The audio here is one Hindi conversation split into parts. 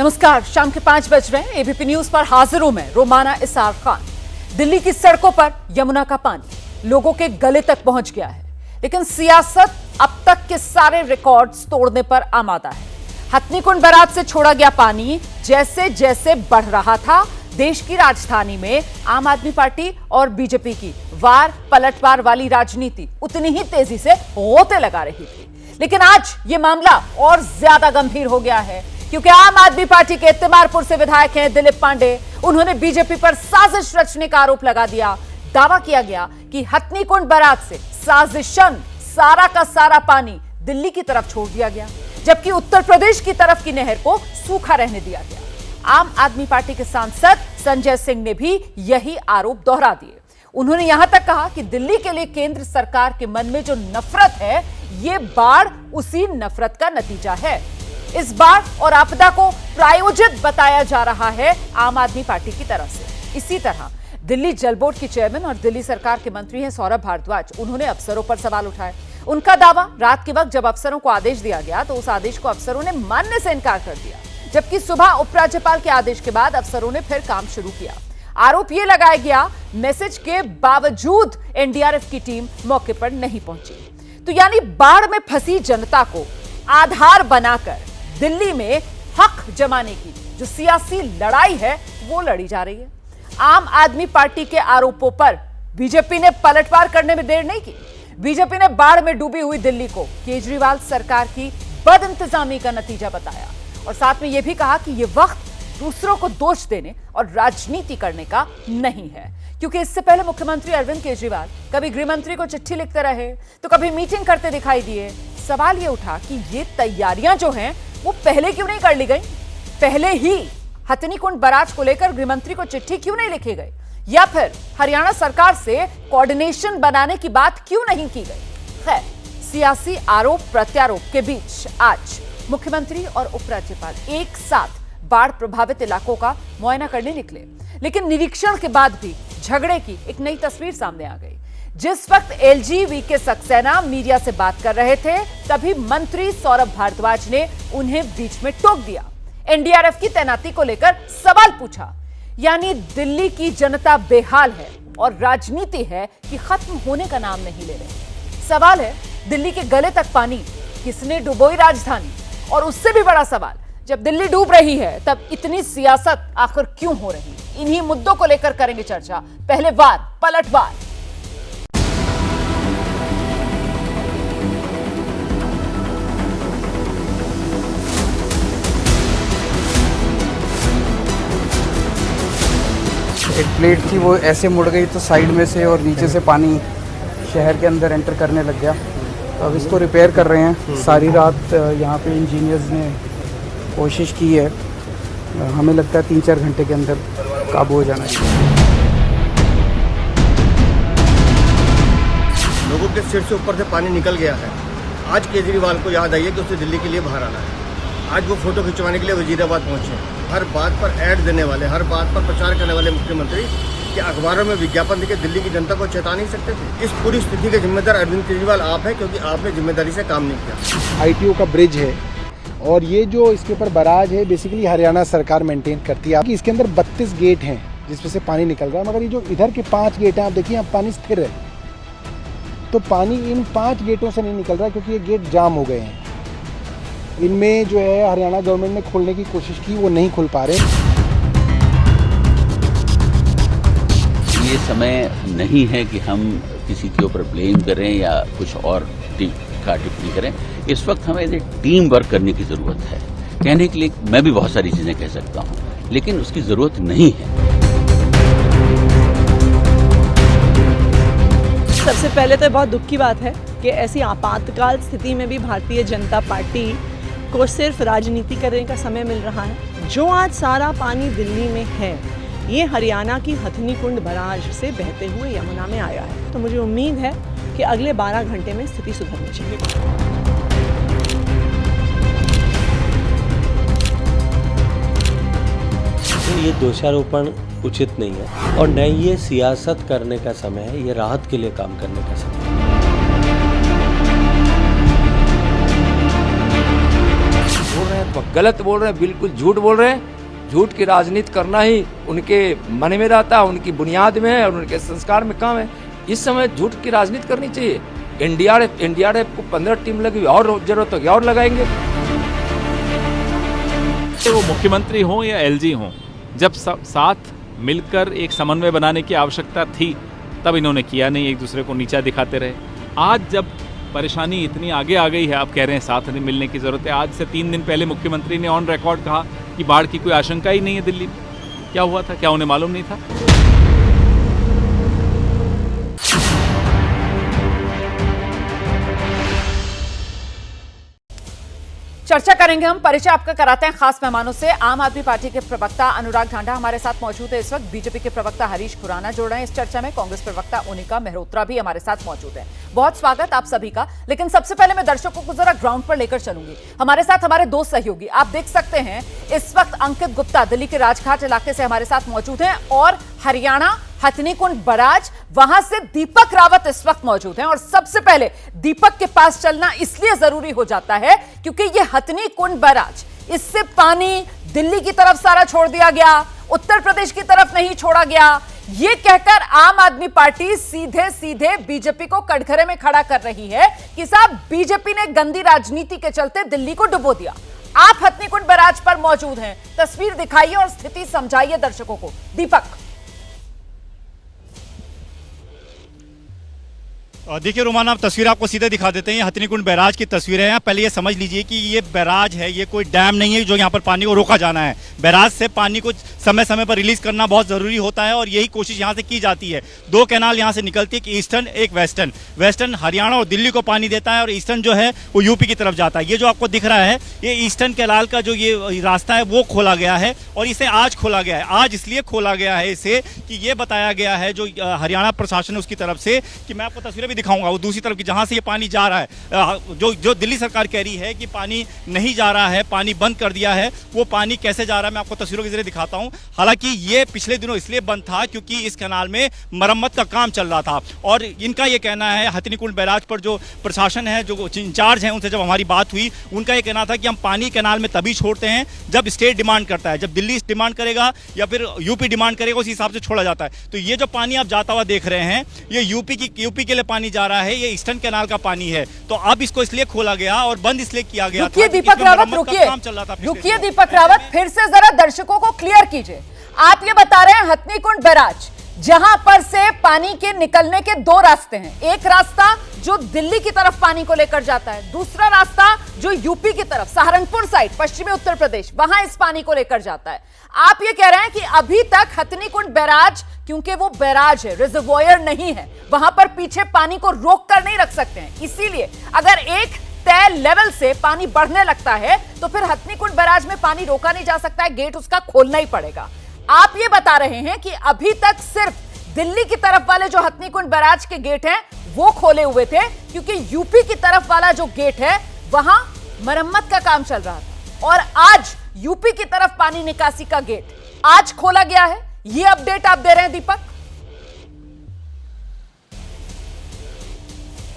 नमस्कार, शाम के 5 बज रहे हैं। एबीपी न्यूज पर हाजिर हूं मैं रोमाना इसार खान। दिल्ली की सड़कों पर यमुना का पानी लोगों के गले तक पहुंच गया है, लेकिन सियासत अब तक के सारे रिकॉर्ड्स तोड़ने पर आमादा है। हथनीकुंड बैराज से छोड़ा गया पानी जैसे जैसे बढ़ रहा था, देश की राजधानी में आम आदमी पार्टी और बीजेपी की वार पलटवार वाली राजनीति उतनी ही तेजी से होते लगा रही थी। लेकिन आज यह मामला और ज्यादा गंभीर हो गया है, क्योंकि आम आदमी पार्टी के तिमारपुर से विधायक हैं दिलीप पांडे। उन्होंने बीजेपी पर साजिश रचने का आरोप लगा दिया। दावा किया गया कि हथनीकुंड बैराज से साजिशन सारा का सारा पानी दिल्ली की तरफ छोड़ दिया गया, जबकि उत्तर प्रदेश की तरफ की नहर को सूखा रहने दिया गया। आम आदमी पार्टी के सांसद संजय सिंह ने भी यही आरोप दोहरा दिए। उन्होंने यहां तक कहा कि दिल्ली के लिए केंद्र सरकार के मन में जो नफरत है, यह बाढ़ उसी नफरत का नतीजा है। इस बाढ़ और आपदा को प्रायोजित बताया जा रहा है आम आदमी पार्टी की तरफ से। इसी तरह दिल्ली जल बोर्ड के चेयरमैन और दिल्ली सरकार के मंत्री हैं सौरभ भारद्वाज। उन्होंने अफसरों पर सवाल उठाए। उनका दावा, रात के वक्त जब अफसरों को आदेश दिया गया तो उस आदेश को अफसरों ने मानने से इनकार कर दिया, जबकि सुबह उपराज्यपाल के आदेश के बाद अफसरों ने फिर काम शुरू किया। आरोप यह लगाया गया, मैसेज के बावजूद एनडीआरएफ की टीम मौके पर नहीं पहुंची। तो यानी बाढ़ में फंसी जनता को आधार बनाकर दिल्ली में हक जमाने की जो सियासी लड़ाई है वो लड़ी जा रही है। आम आदमी पार्टी के आरोपों पर बीजेपी ने पलटवार करने में देर नहीं की। बीजेपी ने बाढ़ में डूबी हुई दिल्ली को केजरीवाल सरकार की बदइंतजामी का नतीजा बताया और साथ में यह भी कहा कि यह वक्त दूसरों को दोष देने और राजनीति करने का नहीं है, क्योंकि इससे पहले मुख्यमंत्री अरविंद केजरीवाल कभी गृह मंत्री को चिट्ठी लिखते रहे तो कभी मीटिंग करते दिखाई दिए। सवाल यह उठा कि ये तैयारियां जो हैं वो पहले क्यों नहीं कर ली गई? पहले ही हथनीकुंड बैराज को लेकर गृह मंत्री को चिट्ठी क्यों नहीं लिखी गई, या फिर हरियाणा सरकार से कोऑर्डिनेशन बनाने की बात क्यों नहीं की गई? खैर, सियासी आरोप प्रत्यारोप के बीच आज मुख्यमंत्री और उपराज्यपाल एक साथ बाढ़ प्रभावित इलाकों का मुआयना करने निकले, लेकिन निरीक्षण के बाद भी झगड़े की एक नई तस्वीर सामने आ गई। जिस वक्त एलजी वीके सक्सेना मीडिया से बात कर रहे थे, तभी मंत्री सौरभ भारद्वाज ने उन्हें बीच में टोक दिया। एनडीआरएफ की तैनाती को लेकर सवाल पूछा। यानी दिल्ली की जनता बेहाल है और राजनीति है कि खत्म होने का नाम नहीं ले रही। सवाल है, दिल्ली के गले तक पानी किसने डुबोई राजधानी? और उससे भी बड़ा सवाल, जब दिल्ली डूब रही है तब इतनी सियासत आखिर क्यों हो रही? इन्हीं मुद्दों को लेकर करेंगे चर्चा। पहले वार पलटवार। एक प्लेट थी, वो ऐसे मुड़ गई तो साइड में से और नीचे से पानी शहर के अंदर एंटर करने लग गया। तो अब इसको रिपेयर कर रहे हैं। सारी रात यहाँ पे इंजीनियर्स ने कोशिश की है। हमें लगता है 3-4 घंटे के अंदर काबू हो जाना चाहिए। लोगों के सिर से ऊपर से पानी निकल गया है। आज केजरीवाल को याद आई है कि उसे दिल्ली के लिए बाहर आना है। आज वो फोटो खिंचवाने के लिए वजीराबाद पहुंचे। हर बात पर ऐड देने वाले, हर बात पर प्रचार करने वाले मुख्यमंत्री कि अखबारों में विज्ञापन देकर दिल्ली की जनता को चेता नहीं सकते थे। इस पूरी स्थिति के जिम्मेदार अरविंद केजरीवाल आप हैं, क्योंकि आपने जिम्मेदारी से काम नहीं किया। आईटीओ का ब्रिज है और ये जो इसके ऊपर बैराज है, बेसिकली हरियाणा सरकार मेंटेन करती है। कि इसके अंदर 32 गेट हैं जिसमें से पानी निकल रहा है, मगर ये जो इधर के 5 गेट हैं, आप देखिए यहाँ पानी स्थिर है, तो पानी इन 5 गेटों से नहीं निकल रहा है क्योंकि ये गेट जाम हो गए हैं। इनमें जो है हरियाणा गवर्नमेंट ने खोलने की कोशिश की, वो नहीं खुल पा रहे। ये समय नहीं है कि हम किसी के ऊपर ब्लेम करें या कुछ और टिप्पणी करें। इस वक्त हमें टीम वर्क करने की जरूरत है। कहने के लिए मैं भी बहुत सारी चीजें कह सकता हूं, लेकिन उसकी जरूरत नहीं है। सबसे पहले तो बहुत दुख की बात है कि ऐसी आपातकाल स्थिति में भी भारतीय जनता पार्टी को सिर्फ राजनीति करने का समय मिल रहा है। जो आज सारा पानी दिल्ली में है, ये हरियाणा की हथनीकुंड बैराज से बहते हुए यमुना में आया है। तो मुझे उम्मीद है कि अगले 12 घंटे में स्थिति सुधरनी चाहिए। तो ये दोषारोपण उचित नहीं है और न ये सियासत करने का समय है, ये राहत के लिए काम करने का समय है। वो गलत बोल रहे हैं, बिल्कुल झूठ बोल रहे हैं। झूठ की राजनीति करना ही उनके मन में रहता है, उनकी बुनियाद में है और उनके संस्कार में काम है। इस समय झूठ की राजनीति करनी चाहिए। एनडीआरएफ को 15 टीम लगी, और जरूरत होगी और लगाएंगे। वो मुख्यमंत्री हों या एलजी हों, जब साथ मिलकर एक समन्वय बनाने की आवश्यकता थी तब इन्होंने किया नहीं, एक दूसरे को नीचा दिखाते रहे। आज जब परेशानी इतनी आगे आ गई है, आप कह रहे हैं साथ नहीं मिलने की जरूरत है। आज से 3 दिन पहले मुख्यमंत्री ने ऑन रिकॉर्ड कहा कि बाढ़ की कोई आशंका ही नहीं है दिल्ली में। क्या हुआ था? क्या उन्हें मालूम नहीं था? चर्चा करेंगे हम। परिचय आपका कराते हैं खास मेहमानों से। आम आदमी पार्टी के प्रवक्ता अनुराग ढांडा हमारे साथ मौजूद है इस वक्त। बीजेपी के प्रवक्ता हरीश खुराना जुड़ रहे हैं इस चर्चा में। कांग्रेस प्रवक्ता उनिका मेहरोत्रा भी हमारे साथ मौजूद है। बहुत स्वागत आप सभी का। लेकिन सबसे पहले मैं दर्शकों को जरा ग्राउंड पर लेकर चलूंगी। हमारे साथ हमारे 2 सहयोगी आप देख सकते हैं इस वक्त। अंकित गुप्ता दिल्ली के राजघाट इलाके से हमारे साथ मौजूद हैं और हरियाणा हथनीकुंड बराज वहां से दीपक रावत इस वक्त मौजूद हैं। और सबसे पहले दीपक के पास चलना इसलिए जरूरी हो जाता है क्योंकि ये हथनीकुंड बराज, इससे पानी दिल्ली की तरफ सारा छोड़ दिया गया, उत्तर प्रदेश की तरफ नहीं छोड़ा गया। ये कहकर आम आदमी पार्टी सीधे सीधे बीजेपी को कटघरे में खड़ा कर रही है कि साहब बीजेपी ने गंदी राजनीति के चलते दिल्ली को डुबो दिया। आप हथनीकुंड बराज पर मौजूद हैं, तस्वीर दिखाइए और स्थिति समझाइए दर्शकों को। दीपक। देखिए रोमाना, तस्वीर आपको सीधे दिखा देते हैं। ये हथनीकुंड बैराज की तस्वीरें हैं। पहले ये समझ लीजिए कि ये बैराज है, ये कोई डैम नहीं है जो यहाँ पर पानी को रोका जाना है। बैराज से पानी को समय समय पर रिलीज करना बहुत जरूरी होता है और यही कोशिश यहाँ से की जाती है। 2 कैनाल यहाँ से निकलती है, एक ईस्टर्न एक वेस्टर्न। वेस्टर्न हरियाणा और दिल्ली को पानी देता है और ईस्टर्न जो है वो यूपी की तरफ जाता है। ये जो आपको दिख रहा है ये ईस्टर्न कैनाल का जो ये रास्ता है वो खोला गया है और इसे आज खोला गया है। आज इसलिए खोला गया है इसे कि ये बताया गया है जो हरियाणा प्रशासन है उसकी तरफ से, कि मैं आपको तस्वीरें भी दिखाऊंगा वो दूसरी तरफ की जहां से ये पानी जा रहा है। जो दिल्ली सरकार कह रही है कि पानी नहीं जा रहा है, पानी बंद कर दिया है, वो पानी कैसे जा रहा है मैं आपको तस्वीरों के जरिए दिखाता हूं। हालांकि ये पिछले दिनों इसलिए बंद था क्योंकि इस कैनाल में मरम्मत का काम चल रहा था और इनका ये कहना है, हथनीकुंड बैराज पर जो प्रशासन है, जो इंचार्ज है, उनसे जब हमारी बात हुई उनका ये कहना था कि हम पानी कैनाल में तभी छोड़ते हैं जब स्टेट डिमांड करता है, जब दिल्ली डिमांड करेगा या फिर यूपी डिमांड करेगा उसी हिसाब से छोड़ा जाता है। तो ये जो पानी आप जाता हुआ देख रहे हैं ये यूपी के लिए पानी जा रहा है, ये ईस्टर्न कैनाल का पानी है। तो अब इसको इसलिए खोला गया और बंद इसलिए किया गया। रुकिए दीपक रावत, रुकिए दीपक रावत, फिर से जरा दर्शकों को क्लियर कीजिए। आप ये बता रहे हैं हथनीकुंड बैराज जहां पर से पानी के निकलने के 2 रास्ते हैं। एक रास्ता जो दिल्ली की तरफ पानी को लेकर जाता है, दूसरा रास्ता जो यूपी की तरफ सहारनपुर साइड पश्चिमी उत्तर प्रदेश वहां इस पानी को लेकर जाता है। आप ये कह रहे हैं कि अभी तक हथनीकुंड बैराज, क्योंकि वो बैराज है, रिजर्वोयर नहीं है, वहां पर पीछे पानी को रोक कर नहीं रख सकते हैं। इसीलिए अगर एक तय लेवल से पानी बढ़ने लगता है तो फिर हथनीकुंड बैराज में पानी रोका नहीं जा सकता है, गेट उसका खोलना ही पड़ेगा। आप ये बता रहे हैं कि अभी तक सिर्फ दिल्ली की तरफ वाले जो हथनीकुंड बैराज के गेट हैं वो खोले हुए थे क्योंकि यूपी की तरफ वाला जो गेट है वहां मरम्मत का काम चल रहा था और आज यूपी की तरफ पानी निकासी का गेट आज खोला गया है। ये अपडेट आप दे रहे हैं दीपक।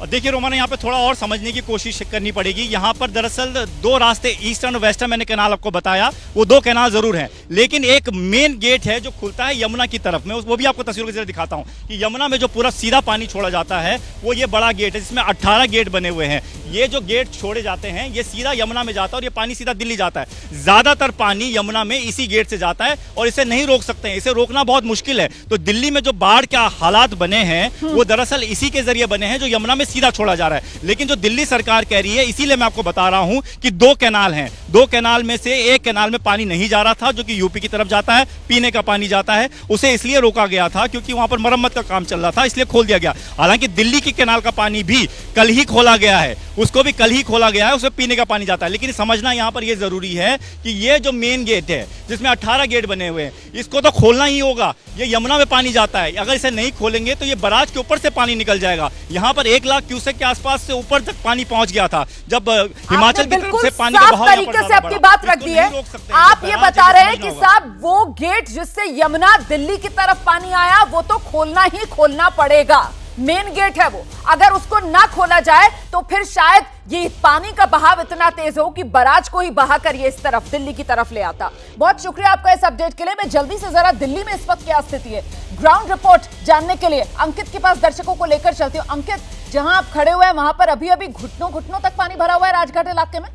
देखिए रोमाना, यहाँ पे थोड़ा और समझने की कोशिश करनी पड़ेगी। यहाँ पर दरअसल 2 रास्ते ईस्टर्न और वेस्टर्न, मैंने कैनाल आपको बताया, वो 2 कैनाल जरूर हैं, लेकिन एक मेन गेट है जो खुलता है यमुना की तरफ में। वो भी आपको तस्वीरों के जरिए दिखाता हूँ कि यमुना में जो पूरा सीधा पानी छोड़ा जाता है वो ये बड़ा गेट है जिसमें 18 गेट बने हुए हैं। ये जो गेट छोड़े जाते हैं ये सीधा यमुना में जाता है और ये पानी सीधा दिल्ली जाता है। ज्यादातर पानी यमुना में इसी गेट से जाता है और इसे नहीं रोक सकते हैं, इसे रोकना बहुत मुश्किल है। तो दिल्ली में जो बाढ़ के हालात बने हैं वो दरअसल इसी के जरिए बने हैं जो यमुना में सीधा छोड़ा जा रहा है। लेकिन जो दिल्ली सरकार कह रही है, इसीलिए मैं आपको बता रहा हूं कि 2 कैनाल हैं, 2 कैनाल में से एक कैनाल में पानी नहीं जा रहा था जो कि यूपी की तरफ जाता है, पीने का पानी जाता है, उसे इसलिए रोका गया था क्योंकि वहां पर मरम्मत का काम चल रहा था, इसलिए खोल दिया गया। हालांकि दिल्ली की कैनाल का पानी भी कल ही खोला गया है, उसको भी कल ही खोला गया है, उसमें पीने का पानी जाता है। लेकिन समझना यहां पर यह जरूरी है कि ये जो मेन गेट है जिसमें 18 गेट बने हुए हैं, इसको तो खोलना ही होगा। ये यमुना में पानी जाता है, अगर इसे नहीं खोलेंगे तो ये बराज के ऊपर से पानी निकल जाएगा। यहां पर 1 लाख क्यूसेक के आसपास से ऊपर तक पानी पहुंच गया था जब हिमाचल की तरफ से पानी का बहाव तरीके से आपकी बात रख दी है। आप ये बता रहे हैं कि साहब वो गेट जिससे यमुना दिल्ली की तरफ पानी आया वो तो खोलना ही खोलना पड़ेगा। मेन गेट है वो, अगर उसको ना खोला जाए तो फिर शायद ये पानी का बहाव इतना तेज हो कि बराज को ही बहाकर ये इस तरफ दिल्ली की तरफ ले आता। बहुत शुक्रिया आपका इस अपडेट के लिए। मैं जल्दी से जरा दिल्ली में इस वक्त क्या स्थिति है ग्राउंड रिपोर्ट जानने के लिए अंकित के पास दर्शकों को लेकर चलती हूँ। अंकित, जहां आप खड़े हुए हैं वहां पर अभी अभी घुटनों तक पानी भरा हुआ है राजघाट इलाके में।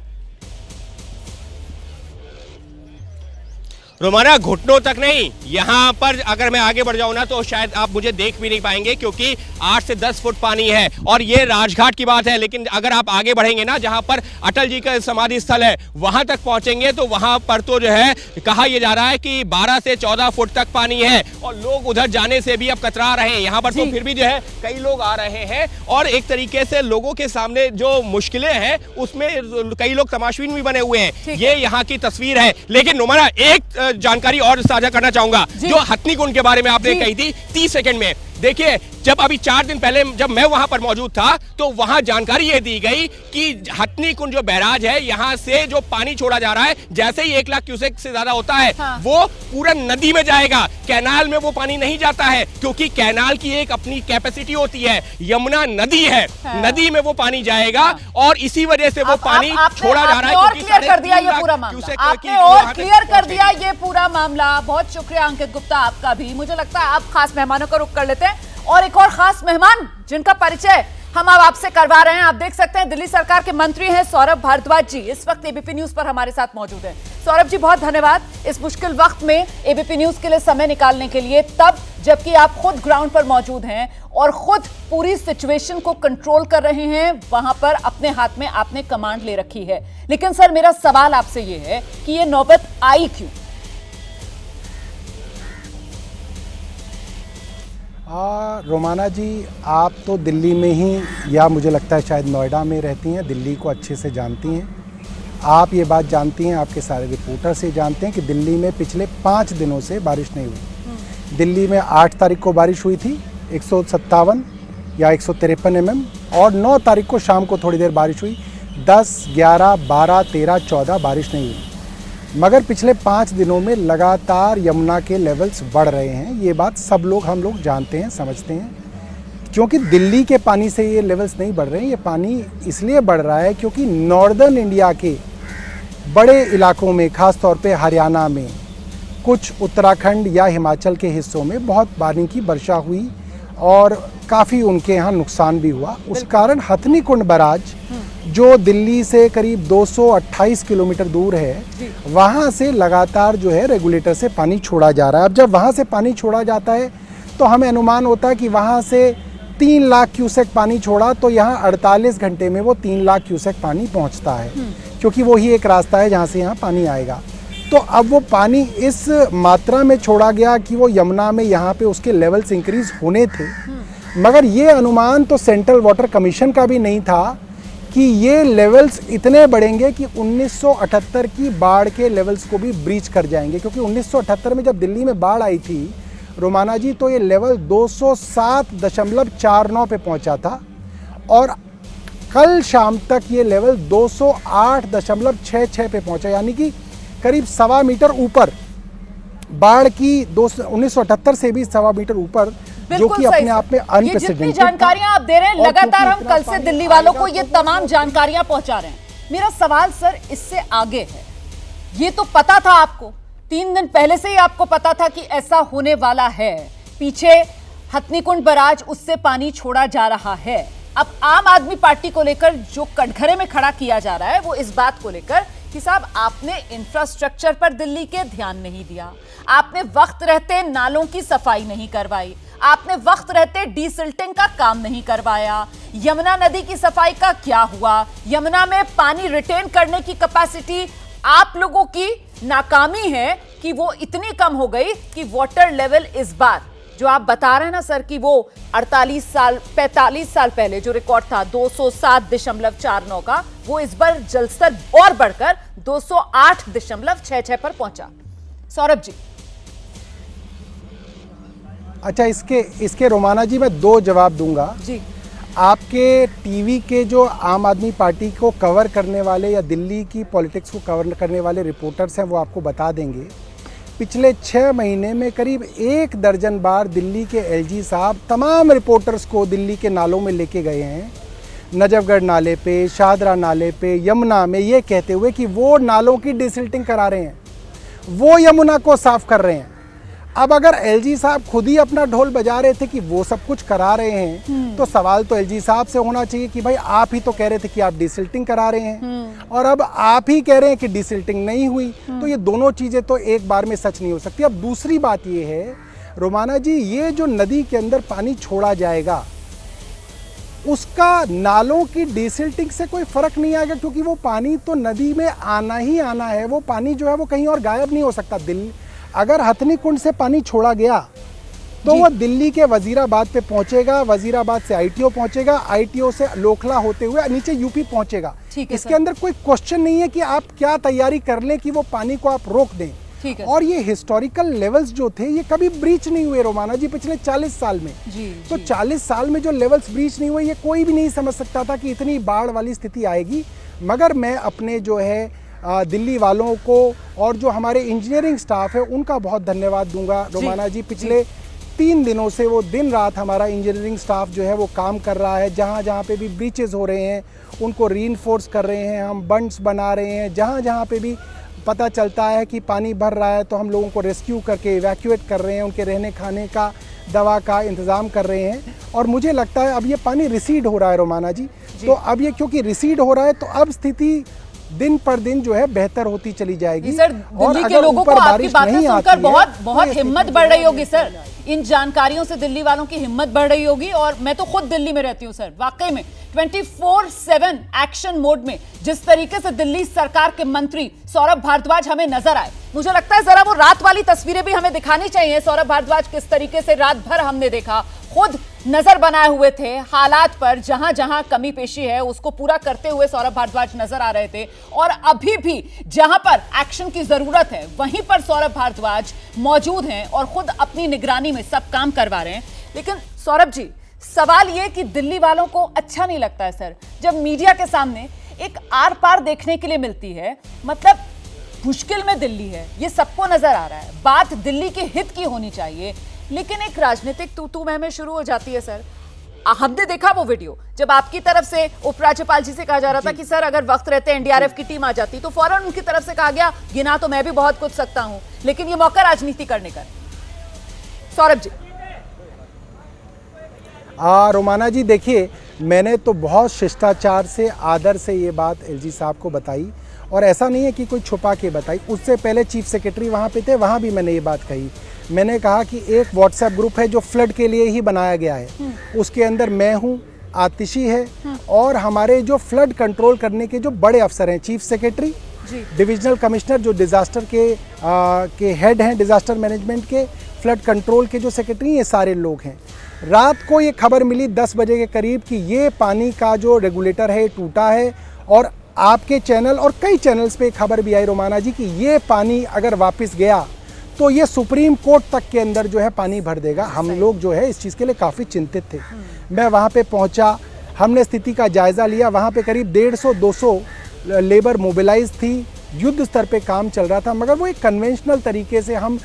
रोमाना, घुटनों तक नहीं, यहाँ पर अगर मैं आगे बढ़ जाऊँ ना तो शायद आप मुझे देख भी नहीं पाएंगे क्योंकि 8 से 10 फुट पानी है और ये राजघाट की बात है। लेकिन अगर आप आगे बढ़ेंगे ना, जहाँ पर अटल जी का समाधि स्थल है वहां तक पहुंचेंगे तो वहां पर तो जो है कहा यह जा रहा है कि 12 से 14 फुट तक पानी है और लोग उधर जाने से भी अब कतरा रहे हैं। यहाँ पर तो फिर भी जो है कई लोग आ रहे हैं और एक तरीके से लोगों के सामने जो मुश्किलें हैं उसमें कई लोग तमाशबीन भी बने हुए हैं। ये यहाँ की तस्वीर है। लेकिन रोमाना, एक जानकारी और साझा करना चाहूंगा जो हथनी कुंड के बारे में आपने कही थी 30 सेकंड में। देखिए, जब अभी 4 दिन पहले जब मैं वहां पर मौजूद था तो वहां जानकारी यह दी गई कि हथनी कुंड जो बैराज है यहां से जो पानी छोड़ा जा रहा है जैसे ही 1 लाख क्यूसेक से ज्यादा होता है वो पूरा नदी में जाएगा। कैनाल में वो पानी नहीं जाता है क्योंकि कैनाल की एक अपनी कैपेसिटी होती है। यमुना नदी है, नदी में वो पानी जाएगा और इसी वजह से वो पानी छोड़ा जा रहा है। और क्लियर कर दिया ये पूरा मामला, आपने और क्लियर कर दिया ये पूरा मामला। बहुत शुक्रिया अंकित गुप्ता आपका भी। मुझे लगता है आप खास मेहमानों का रुख कर लेते हैं और एक और खास मेहमान जिनका परिचय हम अब आपसे करवा रहे हैं। आप देख सकते हैं दिल्ली सरकार के मंत्री हैं सौरभ भारद्वाज जी, इस वक्त एबीपी न्यूज पर हमारे साथ मौजूद हैं। सौरभ जी, बहुत धन्यवाद इस मुश्किल वक्त में एबीपी न्यूज के लिए समय निकालने के लिए, तब जबकि आप खुद ग्राउंड पर मौजूद हैं और खुद पूरी सिचुएशन को कंट्रोल कर रहे हैं। वहां पर अपने हाथ में आपने कमांड ले रखी है। लेकिन सर, मेरा सवाल आपसे यह है कि यह नौबत आई क्यों? रोमाना जी, आप तो दिल्ली में ही या मुझे लगता है शायद नोएडा में रहती हैं, दिल्ली को अच्छे से जानती हैं। आप ये बात जानती हैं, आपके सारे रिपोर्टर से जानते हैं कि दिल्ली में पिछले 5 दिनों से बारिश नहीं हुई। दिल्ली में 8 तारीख को बारिश हुई थी 157 या 153 mm और 9 तारीख को शाम को थोड़ी देर बारिश हुई। 10, 11, 12, 13, 14 बारिश नहीं हुई। मगर पिछले 5 दिनों में लगातार यमुना के लेवल्स बढ़ रहे हैं। ये बात सब लोग, हम लोग जानते हैं, समझते हैं। क्योंकि दिल्ली के पानी से ये लेवल्स नहीं बढ़ रहे हैं, ये पानी इसलिए बढ़ रहा है क्योंकि नॉर्दर्न इंडिया के बड़े इलाकों में, ख़ास तौर पे हरियाणा में, कुछ उत्तराखंड या हिमाचल के हिस्सों में बहुत पानी की वर्षा हुई और काफ़ी उनके यहाँ नुकसान भी हुआ। उस कारण हथनी कुंड बैराज जो दिल्ली से करीब 228 किलोमीटर दूर है, वहाँ से लगातार जो है रेगुलेटर से पानी छोड़ा जा रहा है। अब जब वहाँ से पानी छोड़ा जाता है तो हमें अनुमान होता है कि वहाँ से 3 लाख क्यूसेक पानी छोड़ा तो यहाँ 48 घंटे में वो 3 लाख क्यूसेक पानी पहुँचता है, क्योंकि वही एक रास्ता है जहाँ से यहाँ पानी आएगा। तो अब वो पानी इस मात्रा में छोड़ा गया कि वो यमुना में यहाँ पे उसके लेवल्स इंक्रीज होने थे। मगर ये अनुमान तो सेंट्रल वाटर कमीशन का भी नहीं था कि ये लेवल्स इतने बढ़ेंगे कि 1978 की बाढ़ के लेवल्स को भी ब्रीच कर जाएंगे। क्योंकि 1978 में जब दिल्ली में बाढ़ आई थी रोमाना जी, तो ये लेवल 207.49 पे पहुंचा था और कल शाम तक ये लेवल 208.66 पे पहुंचा, यानी कि करीब 1.25 मीटर ऊपर बाढ़ की 1978 से भी 1.25 मीटर ऊपर, जो कि अपने आप में अनप्रेसिडेंटेड। जानकारियां आप दे रहे हैं लगातार, हम कल से दिल्ली वालों को ये तमाम जानकारियां पहुंचा रहे हैं। मेरा सवाल सर इससे आगे है, ये तो पता था आपको, 3 दिन पहले से ही आपको पता था कि ऐसा होने वाला है। पीछे हथनी कुंड बैराज, उससे पानी छोड़ा जा रहा है। अब आम आदमी पार्टी को लेकर जो कटघरे में खड़ा किया जा रहा है वो इस बात को लेकर कि साहब आपने इंफ्रास्ट्रक्चर पर दिल्ली के ध्यान नहीं दिया, आपने वक्त रहते नालों की सफाई नहीं करवाई, आपने वक्त रहते डीसिल्टिंग का काम नहीं करवाया। यमुना नदी की सफाई का क्या हुआ? यमुना में पानी रिटेन करने की कैपेसिटी आप लोगों की नाकामी है कि वो इतनी कम हो गई कि वाटर लेवल इस बार जो आप बता रहे हैं ना सर कि वो 45 साल पहले जो रिकॉर्ड था 207.49 का, वो इस बार जलस्तर और बढ़कर 208.66 पर पहुंचा। सौरभ जी, अच्छा, इसके रोमाना जी मैं 2 जवाब दूंगा जी। आपके टीवी के जो आम आदमी पार्टी को कवर करने वाले या दिल्ली की पॉलिटिक्स को कवर करने वाले रिपोर्टर्स हैं वो आपको बता देंगे पिछले 6 महीने में करीब 1 दर्जन बार दिल्ली के एलजी साहब तमाम रिपोर्टर्स को दिल्ली के नालों में लेके गए हैं, नजफगढ़ नाले पे, शाहदरा नाले पे, यमुना में, ये कहते हुए कि वो नालों की डिसिल्टिंग करा रहे हैं, वो यमुना को साफ कर रहे हैं। अब अगर एलजी साहब खुद ही अपना ढोल बजा रहे थे कि वो सब कुछ करा रहे हैं, तो सवाल तो एलजी साहब से होना चाहिए कि भाई आप ही तो कह रहे थे कि आप डिसिल्टिंग करा रहे हैं और अब आप ही कह रहे हैं कि डिसिल्टिंग नहीं हुई। तो ये दोनों चीज़ें तो एक बार में सच नहीं हो सकती। अब दूसरी बात ये है रोमाना जी, ये जो नदी के अंदर पानी छोड़ा जाएगा उसका नालों की डिसिल्टिंग से कोई फर्क नहीं आएगा, क्योंकि वो पानी तो नदी में आना ही आना है। वो पानी जो है वो कहीं और गायब नहीं हो सकता। दिल्ली अगर हथनी कुंड से पानी छोड़ा गया तो वो दिल्ली के वजीराबाद पे पहुंचेगा, वजीराबाद से आईटीओ पहुंचेगा, आईटीओ से लोखला होते हुए नीचे यूपी पहुंचेगा। इसके अंदर कोई क्वेश्चन नहीं है कि आप क्या तैयारी कर लें कि वो पानी को आप रोक दें। और ये हिस्टोरिकल लेवल्स जो थे ये कभी ब्रीच नहीं हुए रोमाना जी पिछले 40 साल में। तो 40 साल में जो लेवल्स ब्रीच नहीं हुए, ये कोई भी नहीं समझ सकता था कि इतनी बाढ़ वाली स्थिति आएगी। मगर मैं अपने जो है दिल्ली वालों को और जो हमारे इंजीनियरिंग स्टाफ है उनका बहुत धन्यवाद दूंगा रोमाना जी। पिछले 3 दिनों से वो दिन रात हमारा इंजीनियरिंग स्टाफ जो है वो काम कर रहा है। जहाँ जहाँ पे भी ब्रीचेस हो रहे हैं उनको रीइंफोर्स कर रहे हैं, हम बंड्स बना रहे हैं। जहाँ जहाँ पे भी पता चलता है कि पानी भर रहा है तो हम लोगों को रेस्क्यू करके इवैक्यूएट कर रहे हैं, उनके रहने खाने का, दवा का इंतज़ाम कर रहे हैं। और मुझे लगता है अब ये पानी रिसीड हो रहा है रोमाना जी। तो अब ये क्योंकि रिसीड हो रहा है तो अब स्थिति दिन पर दिन जो है बेहतर होती चली जाएगी। सर, दिल्ली के लोगों को आपकी बातें सुनकर बहुत हिम्मत बढ़ रही होगी सर। इन जानकारियों से दिल्ली वालों की हिम्मत बढ़ रही होगी। और मैं तो खुद दिल्ली में रहती हूँ सर, वाकई में 24/7 एक्शन मोड में जिस तरीके से दिल्ली सरकार के मंत्री सौरभ भारद्वाज हमें नजर आए, मुझे लगता है जरा वो रात वाली तस्वीरें भी हमें दिखानी चाहिए। सौरभ भारद्वाज किस तरीके से रात भर हमने देखा, खुद नजर बनाए हुए थे हालात पर, जहां जहां कमी पेशी है उसको पूरा करते हुए सौरभ भारद्वाज नजर आ रहे थे। और अभी भी जहां पर एक्शन की जरूरत है वहीं पर सौरभ भारद्वाज मौजूद हैं और खुद अपनी निगरानी में सब काम करवा रहे हैं। लेकिन सौरभ जी, सवाल यह कि दिल्ली वालों को अच्छा नहीं लगता है सर जब मीडिया के सामने एक आर पार देखने के लिए मिलती है। मतलब मुश्किल में दिल्ली है, ये सबको नजर आ रहा है, बात दिल्ली के हित की होनी चाहिए, लेकिन एक राजनीतिक तू मैं शुरू हो जाती है सर। हमने देखा वो वीडियो जब आपकी तरफ से उपराज्यपाल जी से कहा जा रहा था कि सर अगर वक्त रहते एनडीआरएफ की टीम आ जाती, तो फौरन उनकी तरफ से कहा गया गिना तो मैं भी बहुत कुछ सकता हूं, लेकिन ये मौका राजनीति करने का। सौरभ जी। रोमाना जी देखिए, मैंने तो बहुत शिष्टाचार से, आदर से ये बात एलजी साहब को बताई और ऐसा नहीं है कि कोई छुपा के बताई। उससे पहले चीफ सेक्रेटरी वहाँ पे थे, वहाँ भी मैंने ये बात कही। मैंने कहा कि एक व्हाट्सएप ग्रुप है जो फ्लड के लिए ही बनाया गया है, उसके अंदर मैं हूँ, आतिशी है और हमारे जो फ्लड कंट्रोल करने के जो बड़े अफसर हैं, चीफ सेक्रेटरी, डिविजनल कमिश्नर जो डिज़ास्टर के हेड हैं, डिज़ास्टर मैनेजमेंट के, फ्लड कंट्रोल के जो सेक्रेटरी, ये सारे लोग हैं। रात को ये खबर मिली 10 बजे के करीब कि ये पानी का जो रेगुलेटर है टूटा है और आपके चैनल और कई चैनल्स पे खबर भी आई रोमाना जी कि ये पानी अगर वापस गया तो ये सुप्रीम कोर्ट तक के अंदर जो है पानी भर देगा। हम लोग जो है इस चीज़ के लिए काफ़ी चिंतित थे। मैं वहाँ पे पहुँचा, हमने स्थिति का जायज़ा लिया। वहाँ पे करीब 150-200 लेबर मोबिलाइज थी, युद्ध स्तर पे काम चल रहा था, मगर वो एक कन्वेंशनल तरीके से हम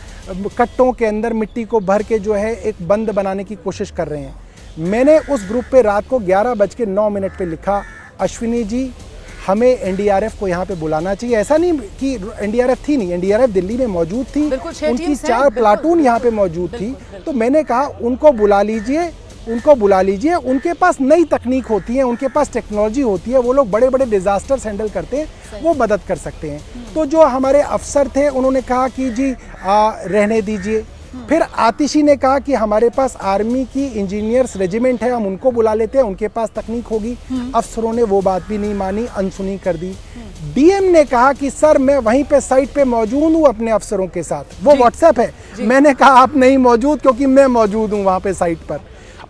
कट्टों के अंदर मिट्टी को भर के जो है एक बंद बनाने की कोशिश कर रहे हैं। मैंने उस ग्रुप पे रात को 11:09 पे लिखा, अश्विनी जी हमें एनडीआरएफ को यहाँ पे बुलाना चाहिए। ऐसा नहीं कि एनडीआरएफ थी नहीं, एनडीआरएफ दिल्ली में मौजूद थी, उनकी 4 प्लाटून यहाँ पे मौजूद थी। तो मैंने कहा उनको बुला लीजिए, उनके पास नई तकनीक होती है, उनके पास टेक्नोलॉजी होती है, वो लोग बड़े बड़े डिजास्टर्स हैंडल करते हैं, वो मदद कर सकते हैं। तो जो हमारे अफसर थे उन्होंने कहा कि जी रहने दीजिए। फिर आतिशी ने कहा कि हमारे पास आर्मी की इंजीनियर्स रेजिमेंट है, हम उनको बुला लेते हैं, उनके पास तकनीक होगी। अफसरों ने वो बात भी नहीं मानी, अनसुनी कर दी। डीएम ने कहा कि सर मैं वहीं पे साइट पे मौजूद हूँ अपने अफसरों के साथ, वो व्हाट्सएप है। मैंने कहा आप नहीं मौजूद, क्योंकि मैं मौजूद हूँ वहाँ पे साइट पर।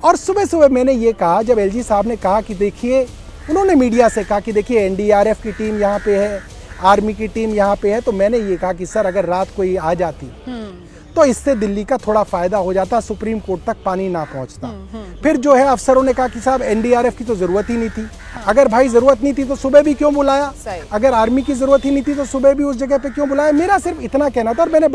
और सुबह सुबह मैंने ये कहा, जब एलजी साहब ने कहा कि देखिए, उन्होंने मीडिया से कहा कि देखिए एनडीआरएफ की टीम यहाँ पे है, आर्मी की टीम यहाँ पे है, तो मैंने ये कहा कि सर अगर रात को ये आ जाती तो इससे दिल्ली का थोड़ा फायदा हो जाता, सुप्रीम कोर्ट तक पानी ना पहुंचता। फिर जो है अफसरों ने कहा कि साहब एनडीआरएफ की तो जरूरत ही नहीं थी, अगर भाई जरूरत नहीं थी तो सुबह भी क्यों बुलाया? सही। अगर आर्मी की जरूरत ही नहीं थी तो सुबह भी उस जगह पे क्यों बुलाया? मेरा सिर्फ इतना कहना था और मैंने